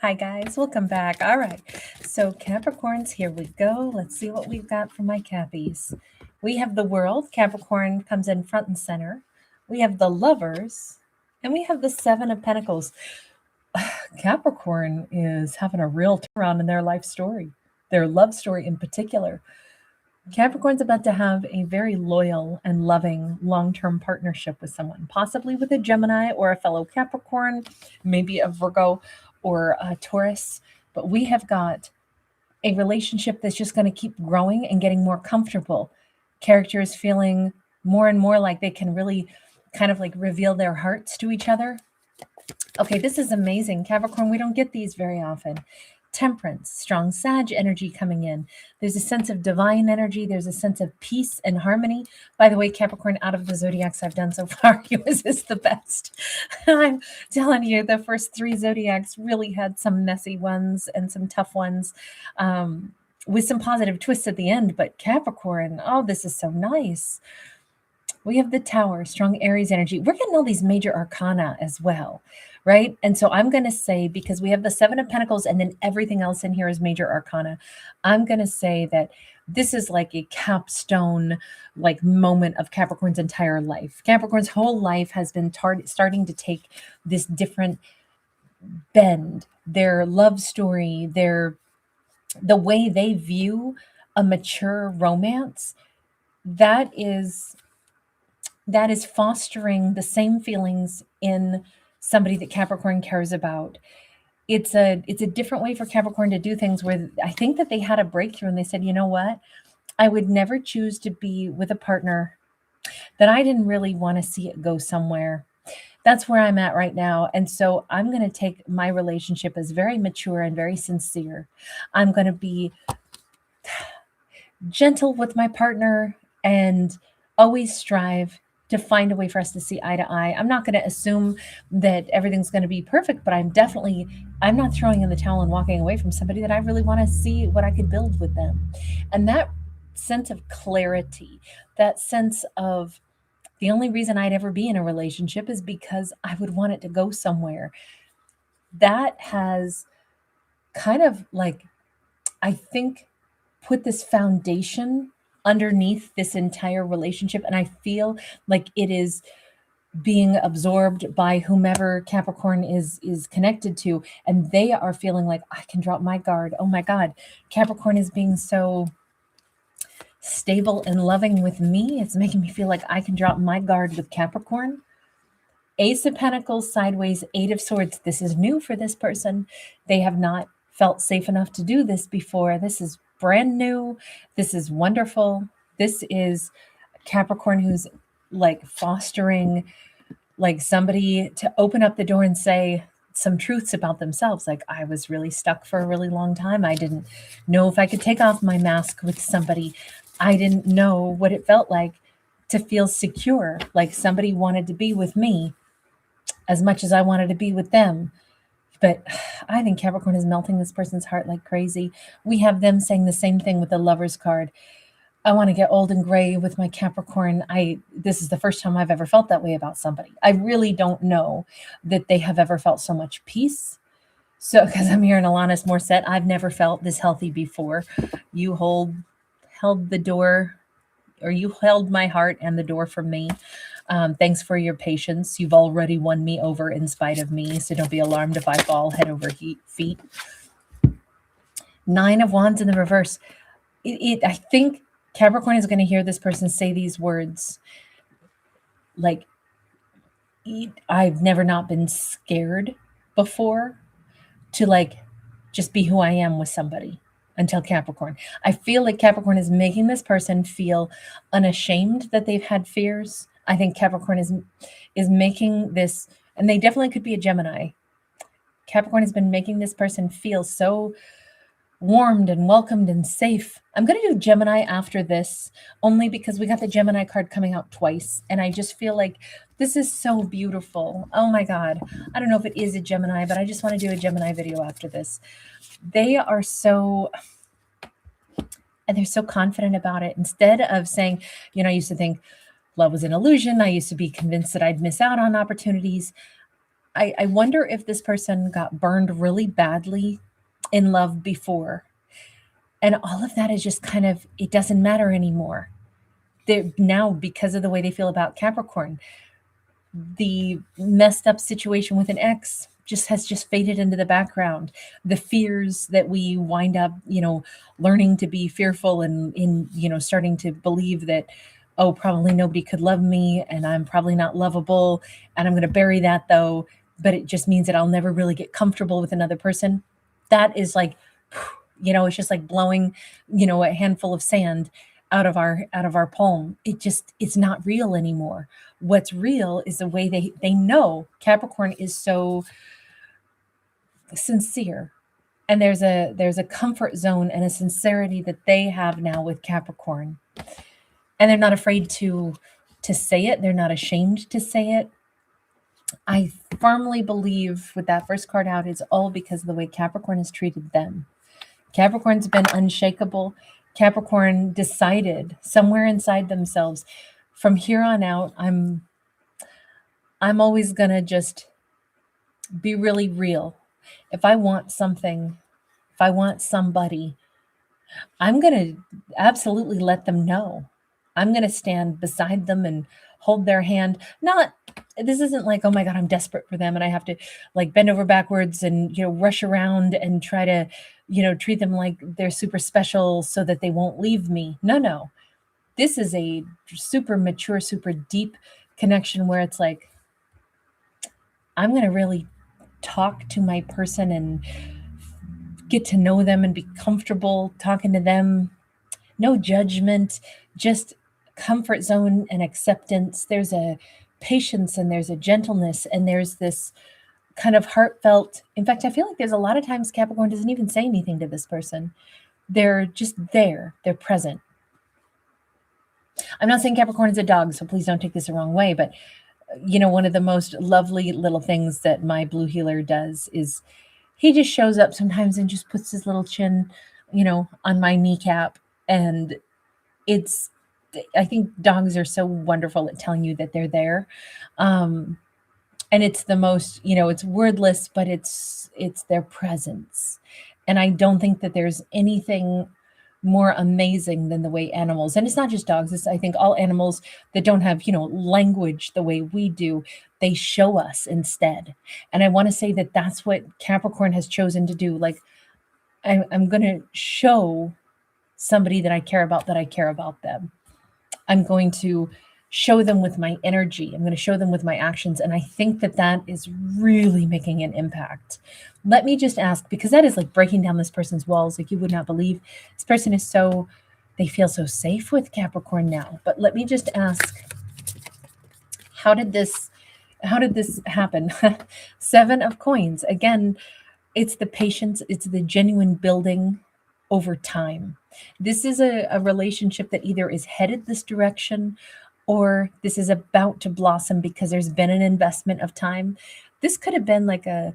Hi guys, welcome back. All right, so Capricorns, here we go. Let's see what we've got for my Cappies. We have the World. Capricorn comes in front and center. We have the Lovers, and we have the Seven of Pentacles. Capricorn is having a real turnaround in their life story, their love story in particular. Capricorn's about to have a very loyal and loving long-term partnership with someone, possibly with a Gemini or a fellow Capricorn, maybe a Virgo or a Taurus. But we have got a relationship that's just going to keep growing and getting more comfortable. Characters feeling more and more like they can really kind of like reveal their hearts to each other. Okay, this is amazing. Capricorn, we don't get these very often. Temperance, strong Sag energy coming in. There's a sense of divine energy. There's a sense of peace and harmony. By the way, Capricorn, out of the zodiacs I've done so far, yours is the best. I'm telling you, the first three zodiacs really had some messy ones and some tough ones with some positive twists at the end. But Capricorn, oh, this is so nice. We have the Tower, strong Aries energy. We're getting all these major arcana as well, right? And so I'm going to say, because we have the Seven of Pentacles and then everything else in here is major arcana, I'm going to say that this is like a capstone like moment of Capricorn's entire life. Capricorn's whole life has been starting to take this different bend. Their love story, the way they view a mature romance, that is fostering the same feelings in somebody that Capricorn cares about. It's a different way for Capricorn to do things, where I think that they had a breakthrough and they said, you know what? I would never choose to be with a partner that I didn't really want to see it go somewhere. That's where I'm at right now. And so I'm going to take my relationship as very mature and very sincere. I'm going to be gentle with my partner and always strive to find a way for us to see eye to eye. I'm not going to assume that everything's going to be perfect, but I'm not throwing in the towel and walking away from somebody that I really want to see what I could build with them. And that sense of clarity, that sense of the only reason I'd ever be in a relationship is because I would want it to go somewhere. That has kind of like, I think, put this foundation underneath this entire relationship, and I feel like it is being absorbed by whomever Capricorn is connected to, and they are feeling like, I can drop my guard. Oh my God, Capricorn is being so stable and loving with me. It's making me feel like I can drop my guard with Capricorn. Ace of Pentacles sideways, Eight of Swords. This is new for this person. They have not felt safe enough to do this before. This is brand new. This is wonderful. This is Capricorn who's like fostering like somebody to open up the door and say some truths about themselves. Like, I was really stuck for a really long time. I didn't know if I could take off my mask with somebody. I didn't know what it felt like to feel secure, like somebody wanted to be with me as much as I wanted to be with them. But I think Capricorn is melting this person's heart like crazy. We have them saying the same thing with the Lovers card. I want to get old and gray with my Capricorn. This is the first time I've ever felt that way about somebody. I really don't know that they have ever felt so much peace. So, because I'm hearing Alanis Morissette, I've never felt this healthy before. You held the door, or you held my heart and the door for me. Thanks for your patience. You've already won me over in spite of me, so don't be alarmed if I fall head over feet. Nine of Wands in the reverse. I think Capricorn is going to hear this person say these words like, I've never not been scared before to like just be who I am with somebody. Until Capricorn. I feel like Capricorn is making this person feel unashamed that they've had fears. I think Capricorn is making this, and they definitely could be a Gemini. Capricorn has been making this person feel so warmed and welcomed and safe. I'm going to do Gemini after this, only because we got the Gemini card coming out twice, and I just feel like this is so beautiful. Oh my God. I don't know if it is a Gemini, but I just want to do a Gemini video after this. They are so, and they're so confident about it. Instead of saying, I used to think love was an illusion. I used to be convinced that I'd miss out on opportunities. I wonder if this person got burned really badly in love before. And all of that is just kind of, it doesn't matter anymore. They're now, because of the way they feel about Capricorn, the messed up situation with an ex just faded into the background. The fears that we wind up, learning to be fearful and in, starting to believe that, oh, probably nobody could love me and I'm probably not lovable. And I'm going to bury that though. But it just means that I'll never really get comfortable with another person. That is like, it's just like blowing, a handful of sand out of our palm. It's not real anymore. What's real is the way they know Capricorn is so sincere, and there's a comfort zone and a sincerity that they have now with Capricorn, and they're not afraid to say it. They're not ashamed to say it. I firmly believe with that first card out, it's all because of the way Capricorn has treated them. Capricorn's been unshakable. Capricorn decided somewhere inside themselves, from here on out, I'm always gonna just be really real. If I want something, if I want somebody, I'm gonna absolutely let them know. I'm gonna stand beside them and hold their hand. Not This isn't like, oh my God, I'm desperate for them and I have to like bend over backwards and rush around and try to, treat them like they're super special so that they won't leave me. No, no. This is a super mature, super deep connection where it's like, I'm gonna really talk to my person and get to know them and be comfortable talking to them. No judgment, just comfort zone and acceptance. There's a patience and there's a gentleness and there's this kind of heartfelt. In fact, I feel like there's a lot of times Capricorn doesn't even say anything to this person. They're just there, they're present. I'm not saying Capricorn is a dog, so please don't take this the wrong way, but one of the most lovely little things that my blue healer does is he just shows up sometimes and just puts his little chin, on my kneecap. And I think dogs are so wonderful at telling you that they're there. And it's the most, it's wordless, but it's their presence. And I don't think that there's anything more amazing than the way animals, and it's not just dogs, it's I think all animals that don't have, language the way we do, they show us instead. And I want to say that that's what Capricorn has chosen to do. Like, I'm going to show somebody that I care about them. I'm going to show them with my energy. I'm going to show them with my actions. And I think that that is really making an impact. Let me just ask, because that is like breaking down this person's walls. Like, you would not believe this person is they feel so safe with Capricorn now. But let me just ask, how did this happen? 7 of coins. Again, it's the patience. It's the genuine building over time. This is a relationship that either is headed this direction or this is about to blossom because there's been an investment of time. This could have been like a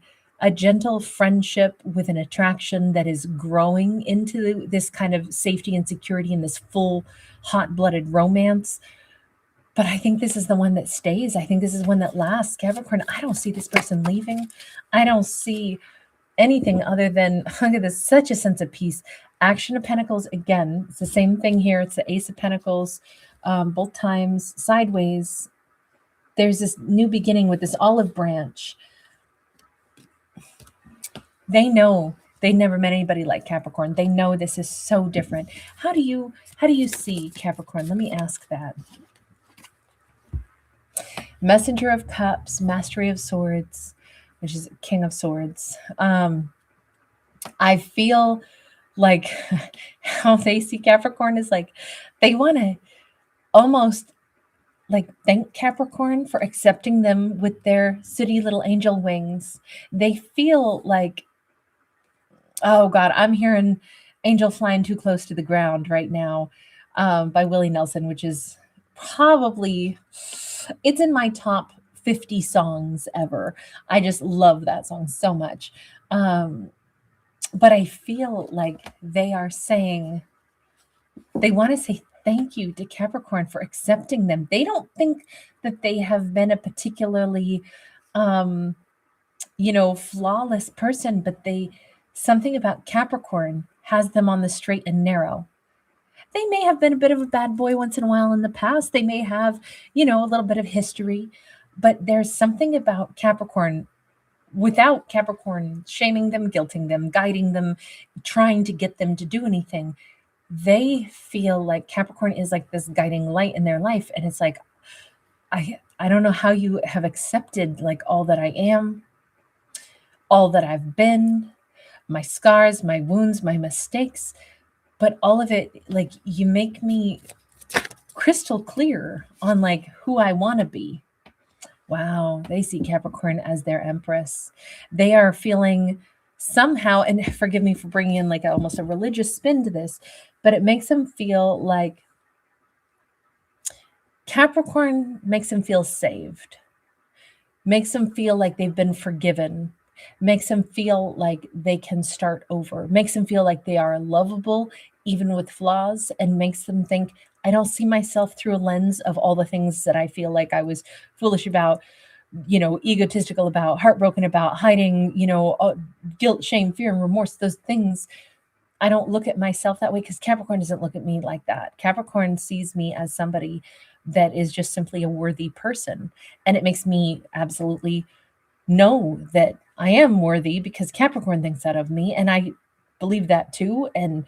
gentle friendship with an attraction that is growing into this kind of safety and security and this full hot-blooded romance. But I think this is the one that stays. I think this is one that lasts. Capricorn, I don't see this person leaving. I don't see anything other than, look at this, such a sense of peace. Action of Pentacles, again, it's the same thing here. It's the Ace of Pentacles, both times sideways. There's this new beginning with this olive branch. They know they never met anybody like Capricorn. They know this is so different. How do you see Capricorn? Let me ask that. Messenger of Cups, Mastery of Swords, which is King of Swords. I feel like how they see Capricorn is like they want to almost like thank Capricorn for accepting them with their sooty little angel wings. They feel like, oh God, I'm hearing Angel Flying Too Close to the Ground right now, by Willie Nelson, which is probably, it's in my top 50 songs ever. I just love that song so much. But I feel like they are saying, they want to say thank you to Capricorn for accepting them. They don't think that they have been a particularly flawless person, but something about Capricorn has them on the straight and narrow. They may have been a bit of a bad boy once in a while in the past. They may have, a little bit of history, but there's something about Capricorn without Capricorn shaming them, guilting them, guiding them, trying to get them to do anything. They feel like Capricorn is like this guiding light in their life. And it's like, I don't know how you have accepted like all that I am, all that I've been, my scars, my wounds, my mistakes, but all of it, like you make me crystal clear on like who I want to be. Wow, they see Capricorn as their empress. They are feeling somehow, and forgive me for bringing in like almost a religious spin to this, but it makes them feel like Capricorn makes them feel saved, makes them feel like they've been forgiven, makes them feel like they can start over, makes them feel like they are lovable even with flaws, and makes them think, I don't see myself through a lens of all the things that I feel like I was foolish about, egotistical about, heartbroken about, hiding, guilt, shame, fear, and remorse, those things. I don't look at myself that way because Capricorn doesn't look at me like that. Capricorn sees me as somebody that is just simply a worthy person. And it makes me absolutely know that I am worthy because Capricorn thinks that of me. And I believe that too. And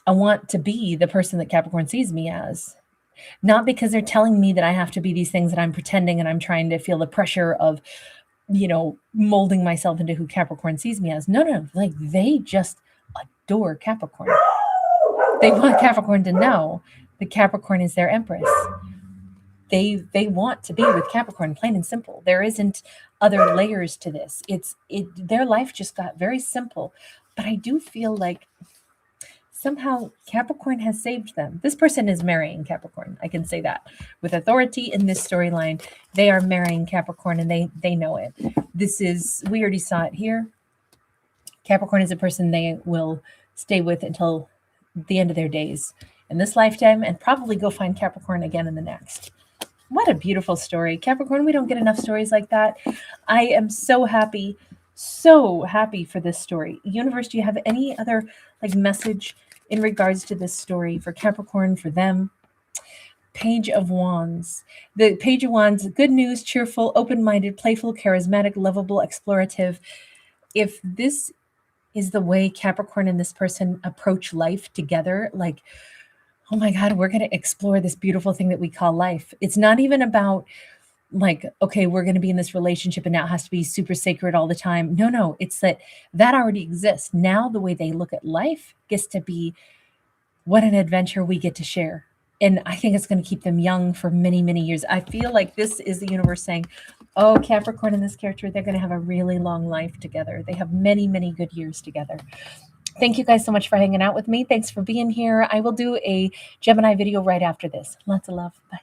I want to be the person that Capricorn sees me as. Not because they're telling me that I have to be these things that I'm pretending and I'm trying to feel the pressure of, molding myself into who Capricorn sees me as. No. Like they just adore Capricorn. They want Capricorn to know that Capricorn is their empress. They want to be with Capricorn, plain and simple. There isn't other layers to this. Their life just got very simple. But I do feel like somehow Capricorn has saved them. This person is marrying Capricorn. I can say that with authority in this storyline. They are marrying Capricorn and they know it. We already saw it here. Capricorn is a person they will stay with until the end of their days in this lifetime, and probably go find Capricorn again in the next. What a beautiful story. Capricorn, we don't get enough stories like that. I am so happy for this story. Universe, do you have any other like message in regards to this story for Capricorn, for them? Page of Wands. The Page of Wands, good news, cheerful, open-minded, playful, charismatic, lovable, explorative. If this is the way Capricorn and this person approach life together, like, oh my God, we're going to explore this beautiful thing that we call life. It's not even about like, okay, we're going to be in this relationship and now it has to be super sacred all the time. No, it's that already exists. Now the way they look at life gets to be, what an adventure we get to share. And I think it's going to keep them young for many, many years. I feel like this is the universe saying, oh, Capricorn and this character, they're going to have a really long life together. They have many, many good years together. Thank you guys so much for hanging out with me. Thanks for being here. I will do a Gemini video right after this. Lots of love. Bye.